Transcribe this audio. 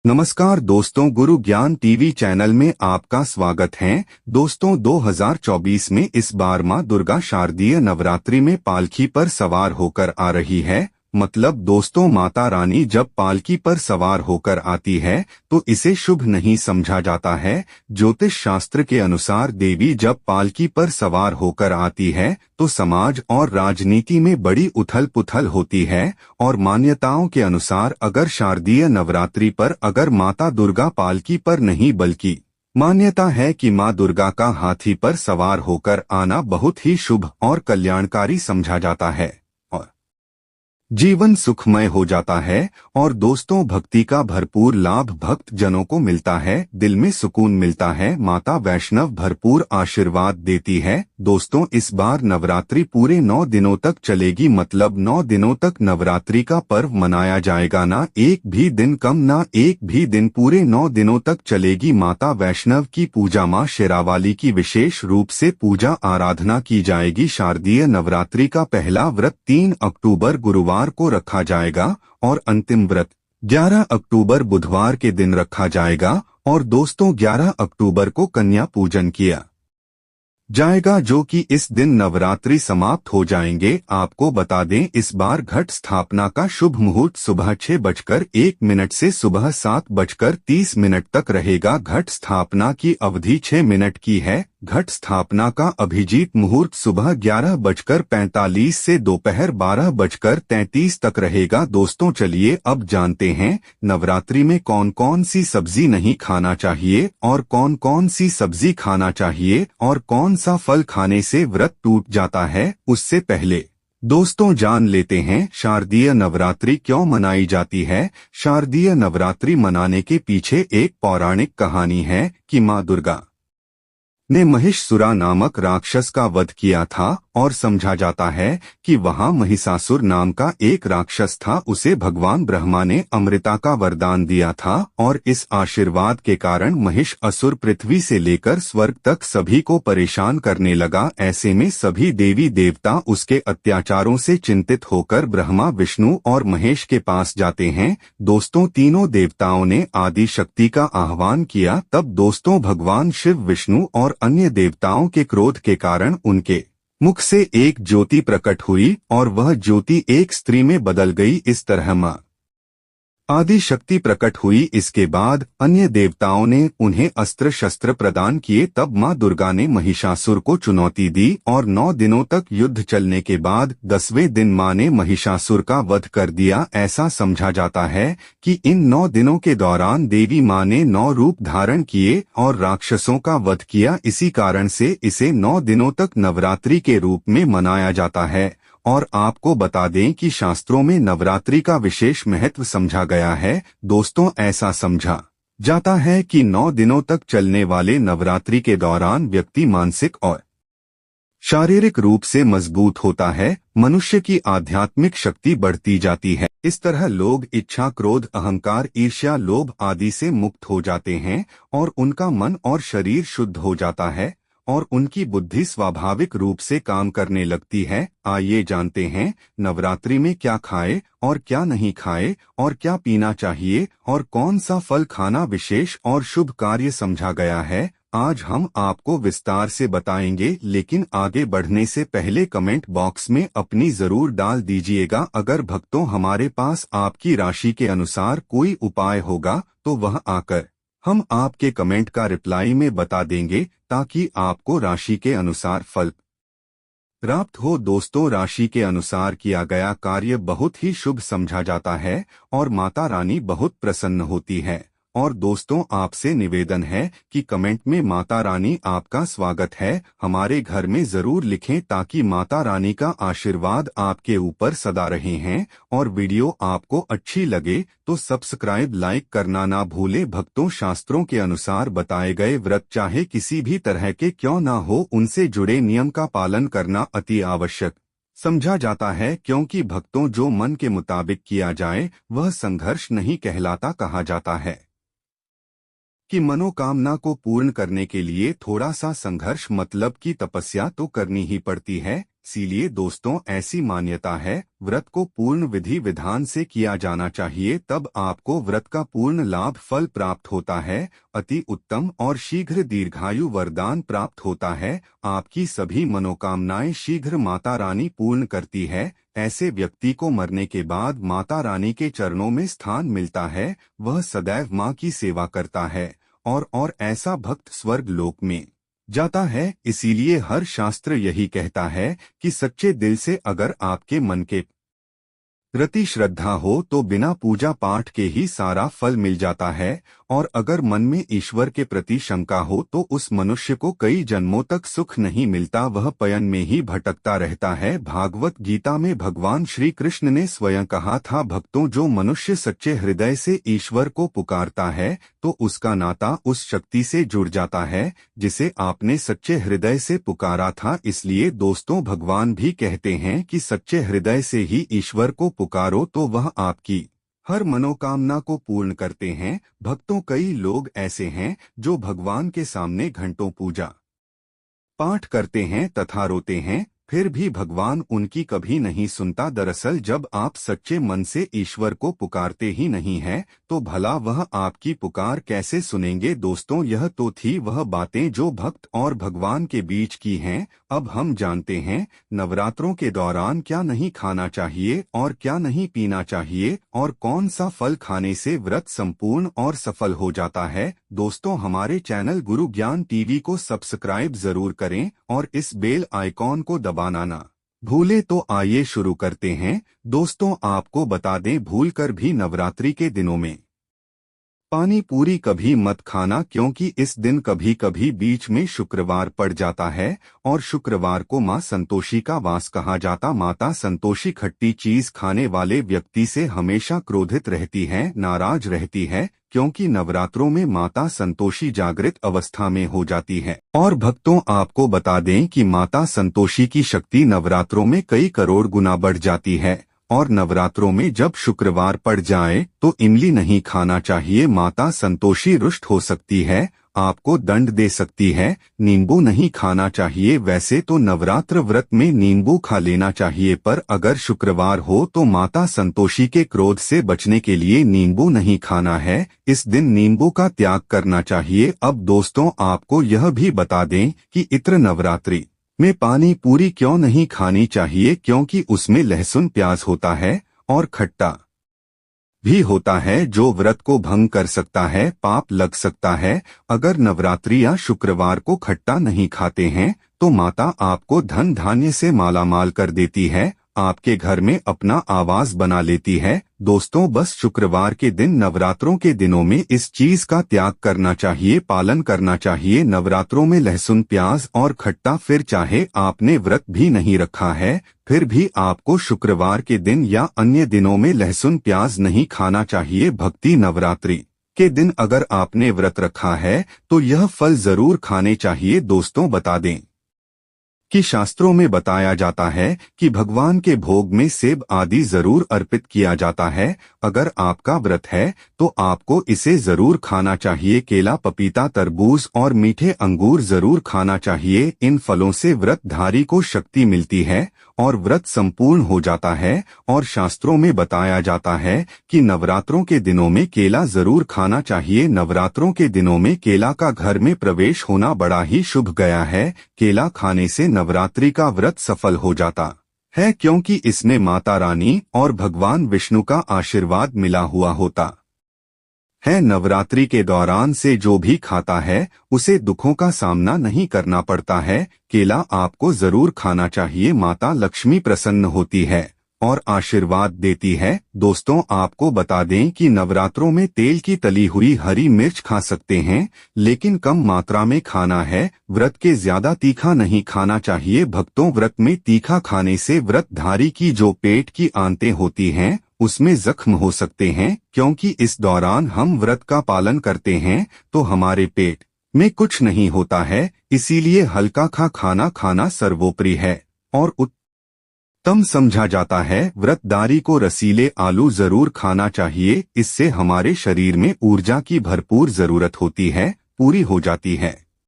नमस्कार दोस्तों, गुरु ज्ञान टीवी चैनल में आपका स्वागत है। दोस्तों 2024 में इस बार मां दुर्गा शारदीय नवरात्रि में पालकी पर सवार होकर आ रही है। मतलब दोस्तों, माता रानी जब पालकी पर सवार होकर आती है तो इसे शुभ नहीं समझा जाता है। ज्योतिष शास्त्र के अनुसार देवी जब पालकी पर सवार होकर आती है तो समाज और राजनीति में बड़ी उथल पुथल होती है। और मान्यताओं के अनुसार अगर शारदीय नवरात्रि पर अगर माता दुर्गा पालकी पर नहीं बल्कि मान्यता है कि मां दुर्गा का हाथी पर सवार होकर आना बहुत ही शुभ और कल्याणकारी समझा जाता है और जीवन सुखमय हो जाता है। और दोस्तों, भक्ति का भरपूर लाभ भक्त जनों को मिलता है, दिल में सुकून मिलता है। माता वैष्णव भरपूर आशीर्वाद देती है। दोस्तों, इस बार नवरात्रि पूरे 9 दिनों तक चलेगी। मतलब 9 दिनों तक नवरात्रि का पर्व मनाया जाएगा। ना एक भी दिन कम, ना एक भी दिन, पूरे 9 दिनों तक चलेगी। माता वैष्णव की पूजा, मां शेरावाली की विशेष रूप से पूजा आराधना की जाएगी। शारदीय नवरात्रि का पहला व्रत 3 अक्टूबर गुरुवार को रखा जाएगा और अंतिम व्रत 11 अक्टूबर बुधवार के दिन रखा जाएगा। और दोस्तों, 11 अक्टूबर को कन्या पूजन किया जाएगा, जो कि इस दिन नवरात्रि समाप्त हो जाएंगे। आपको बता दें, इस बार घट स्थापना का शुभ मुहूर्त सुबह 6:01 से सुबह 7:30 तक रहेगा। घट स्थापना की अवधि 6 मिनट की है। घट स्थापना का अभिजीत मुहूर्त सुबह 11:45 से दोपहर 12:33 तक रहेगा। दोस्तों, चलिए अब जानते हैं नवरात्रि में कौन कौन सी सब्जी नहीं खाना चाहिए और कौन कौन सी सब्जी खाना चाहिए और कौन सा फल खाने से व्रत टूट जाता है। उससे पहले दोस्तों जान लेते हैं शारदीय नवरात्रि क्यों मनाई जाती है। शारदीय नवरात्रि मनाने के पीछे एक पौराणिक कहानी है कि मां दुर्गा ने महिषासुर नामक राक्षस का वध किया था और समझा जाता है कि वहां महिषासुर नाम का एक राक्षस था। उसे भगवान ब्रह्मा ने अमृता का वरदान दिया था और इस आशीर्वाद के कारण महिषासुर पृथ्वी से लेकर स्वर्ग तक सभी को परेशान करने लगा। ऐसे में सभी देवी देवता उसके अत्याचारों से चिंतित होकर ब्रह्मा, विष्णु और महेश के पास जाते हैं। दोस्तों, तीनों देवताओं ने आदि शक्ति का आह्वान किया। तब दोस्तों भगवान शिव, विष्णु और अन्य देवताओं के क्रोध के कारण उनके मुख से एक ज्योति प्रकट हुई और वह ज्योति एक स्त्री में बदल गई। इस तरह मां आदि शक्ति प्रकट हुई। इसके बाद अन्य देवताओं ने उन्हें अस्त्र शस्त्र प्रदान किए। तब मां दुर्गा ने महिषासुर को चुनौती दी और 9 दिनों तक युद्ध चलने के बाद 10वें दिन मां ने महिषासुर का वध कर दिया। ऐसा समझा जाता है कि इन 9 दिनों के दौरान देवी मां ने 9 रूप धारण किए और राक्षसों का वध किया। इसी कारण से इसे 9 दिनों तक नवरात्रि के रूप में मनाया जाता है। और आपको बता दें कि शास्त्रों में नवरात्रि का विशेष महत्व समझा गया है। दोस्तों, ऐसा समझा जाता है कि 9 दिनों तक चलने वाले नवरात्रि के दौरान व्यक्ति मानसिक और शारीरिक रूप से मजबूत होता है। मनुष्य की आध्यात्मिक शक्ति बढ़ती जाती है। इस तरह लोग इच्छा, क्रोध, अहंकार, ईर्ष्या, लोभ आदि से मुक्त हो जाते हैं और उनका मन और शरीर शुद्ध हो जाता है और उनकी बुद्धि स्वाभाविक रूप से काम करने लगती है। आइए जानते हैं नवरात्रि में क्या खाए और क्या नहीं खाए और क्या पीना चाहिए और कौन सा फल खाना विशेष और शुभ कार्य समझा गया है। आज हम आपको विस्तार से बताएंगे, लेकिन आगे बढ़ने से पहले कमेंट बॉक्स में अपनी जरूर डाल दीजिएगा। अगर भक्तों हमारे पास आपकी राशि के अनुसार कोई उपाय होगा तो वह आकर हम आपके कमेंट का रिप्लाई में बता देंगे ताकि आपको राशि के अनुसार फल प्राप्त हो। दोस्तों, राशि के अनुसार किया गया कार्य बहुत ही शुभ समझा जाता है और माता रानी बहुत प्रसन्न होती है। और दोस्तों, आपसे निवेदन है कि कमेंट में माता रानी आपका स्वागत है हमारे घर में जरूर लिखें ताकि माता रानी का आशीर्वाद आपके ऊपर सदा रहे हैं। और वीडियो आपको अच्छी लगे तो सब्सक्राइब, लाइक करना ना भूलें। भक्तों, शास्त्रों के अनुसार बताए गए व्रत चाहे किसी भी तरह के क्यों ना हो, उनसे जुड़े नियम का पालन करना अति आवश्यक समझा जाता है, क्योंकि भक्तों जो मन के मुताबिक किया जाए वह संघर्ष नहीं कहलाता। कहा जाता है कि मनोकामना को पूर्ण करने के लिए थोड़ा सा संघर्ष मतलब की तपस्या तो करनी ही पड़ती है। इसीलिए दोस्तों ऐसी मान्यता है, व्रत को पूर्ण विधि विधान से किया जाना चाहिए, तब आपको व्रत का पूर्ण लाभ फल प्राप्त होता है, अति उत्तम और शीघ्र दीर्घायु वरदान प्राप्त होता है, आपकी सभी मनोकामनाएं शीघ्र माता रानी पूर्ण करती है। ऐसे व्यक्ति को मरने के बाद माता रानी के चरणों में स्थान मिलता है, वह सदैव माँ की सेवा करता है और ऐसा भक्त स्वर्ग लोक में जाता है। इसीलिए हर शास्त्र यही कहता है कि सच्चे दिल से अगर आपके मन के प्रति श्रद्धा हो तो बिना पूजा पाठ के ही सारा फल मिल जाता है, और अगर मन में ईश्वर के प्रति शंका हो तो उस मनुष्य को कई जन्मों तक सुख नहीं मिलता, वह पयन में ही भटकता रहता है। भागवत गीता में भगवान श्री कृष्ण ने स्वयं कहा था, भक्तों, जो मनुष्य सच्चे हृदय से ईश्वर को पुकारता है तो उसका नाता उस शक्ति से जुड़ जाता है जिसे आपने सच्चे हृदय से पुकारा था। इसलिए दोस्तों भगवान भी कहते हैं कि सच्चे हृदय से ही ईश्वर को पुकारो तो वह आपकी हर मनोकामना को पूर्ण करते हैं। भक्तों, कई लोग ऐसे हैं जो भगवान के सामने घंटों पूजा पाठ करते हैं तथा रोते हैं, फिर भी भगवान उनकी कभी नहीं सुनता। दरअसल जब आप सच्चे मन से ईश्वर को पुकारते ही नहीं हैं, तो भला वह आपकी पुकार कैसे सुनेंगे। दोस्तों, यह तो थी वह बातें जो भक्त और भगवान के बीच की हैं। अब हम जानते हैं नवरात्रों के दौरान क्या नहीं खाना चाहिए और क्या नहीं पीना चाहिए, और कौन सा फल खाने से व्रत संपूर्ण और सफल हो जाता है। दोस्तों, हमारे चैनल गुरु ज्ञान टीवी को सब्सक्राइब जरूर करें और इस बेल आइकॉन को दबाना ना भूले। तो आइए शुरू करते हैं। दोस्तों, आपको बता दें, भूलकर भी नवरात्रि के दिनों में पानी पूरी कभी मत खाना, क्योंकि इस दिन कभी कभी बीच में शुक्रवार पड़ जाता है और शुक्रवार को मां संतोषी का वास कहा जाता। माता संतोषी खट्टी चीज खाने वाले व्यक्ति से हमेशा क्रोधित रहती है, नाराज रहती है, क्योंकि नवरात्रों में माता संतोषी जागृत अवस्था में हो जाती है। और भक्तों, आपको बता दें कि माता संतोषी की शक्ति नवरात्रों में कई करोड़ गुना बढ़ जाती है, और नवरात्रों में जब शुक्रवार पड़ जाए तो इमली नहीं खाना चाहिए। माता संतोषी रुष्ट हो सकती है, आपको दंड दे सकती है। नींबू नहीं खाना चाहिए। वैसे तो नवरात्र व्रत में नींबू खा लेना चाहिए, पर अगर शुक्रवार हो तो माता संतोषी के क्रोध से बचने के लिए नींबू नहीं खाना है। इस दिन नींबू का त्याग करना चाहिए। अब दोस्तों, आपको यह भी बता दें कि इत्र नवरात्रि में पानी पूरी क्यों नहीं खानी चाहिए, क्योंकि उसमें लहसुन प्याज होता है और खट्टा भी होता है जो व्रत को भंग कर सकता है, पाप लग सकता है। अगर नवरात्रि या शुक्रवार को खट्टा नहीं खाते हैं तो माता आपको धन धान्य से मालामाल कर देती है, आपके घर में अपना आवास बना लेती है। दोस्तों, बस शुक्रवार के दिन नवरात्रों के दिनों में इस चीज का त्याग करना चाहिए, पालन करना चाहिए। नवरात्रों में लहसुन प्याज और खट्टा, फिर चाहे आपने व्रत भी नहीं रखा है फिर भी आपको शुक्रवार के दिन या अन्य दिनों में लहसुन प्याज नहीं खाना चाहिए। भक्ति नवरात्रि के दिन अगर आपने व्रत रखा है तो यह फल जरूर खाने चाहिए। दोस्तों, बता दें कि शास्त्रों में बताया जाता है कि भगवान के भोग में सेब आदि जरूर अर्पित किया जाता है। अगर आपका व्रत है तो आपको इसे जरूर खाना चाहिए। केला, पपीता, तरबूज और मीठे अंगूर जरूर खाना चाहिए। इन फलों से व्रतधारी को शक्ति मिलती है और व्रत संपूर्ण हो जाता है। और शास्त्रों में बताया जाता है कि नवरात्रों के दिनों में केला जरूर खाना चाहिए। नवरात्रों के दिनों में केला का घर में प्रवेश होना बड़ा ही शुभ गया है। केला खाने से नवरात्रि का व्रत सफल हो जाता है, क्योंकि इसमें माता रानी और भगवान विष्णु का आशीर्वाद मिला हुआ होता है। नवरात्रि के दौरान से जो भी खाता है उसे दुखों का सामना नहीं करना पड़ता है। केला आपको जरूर खाना चाहिए। माता लक्ष्मी प्रसन्न होती है और आशीर्वाद देती है। दोस्तों, आपको बता दें कि नवरात्रों में तेल की तली हुई हरी मिर्च खा सकते हैं, लेकिन कम मात्रा में खाना है। व्रत के ज्यादा तीखा नहीं खाना चाहिए। भक्तों, व्रत में तीखा खाने से व्रतधारी की जो पेट की आंतें होती हैं उसमें जख्म हो सकते हैं, क्योंकि इस दौरान हम व्रत का पालन करते हैं तो हमारे पेट में कुछ नहीं होता है। इसीलिए हल्का खाना खाना सर्वोपरि है और तम समझा जाता है। व्रतधारी को रसीले आलू जरूर खाना चाहिए, इससे हमारे शरीर में ऊर्जा की भरपूर जरूरत होती है, पूरी हो जाती है।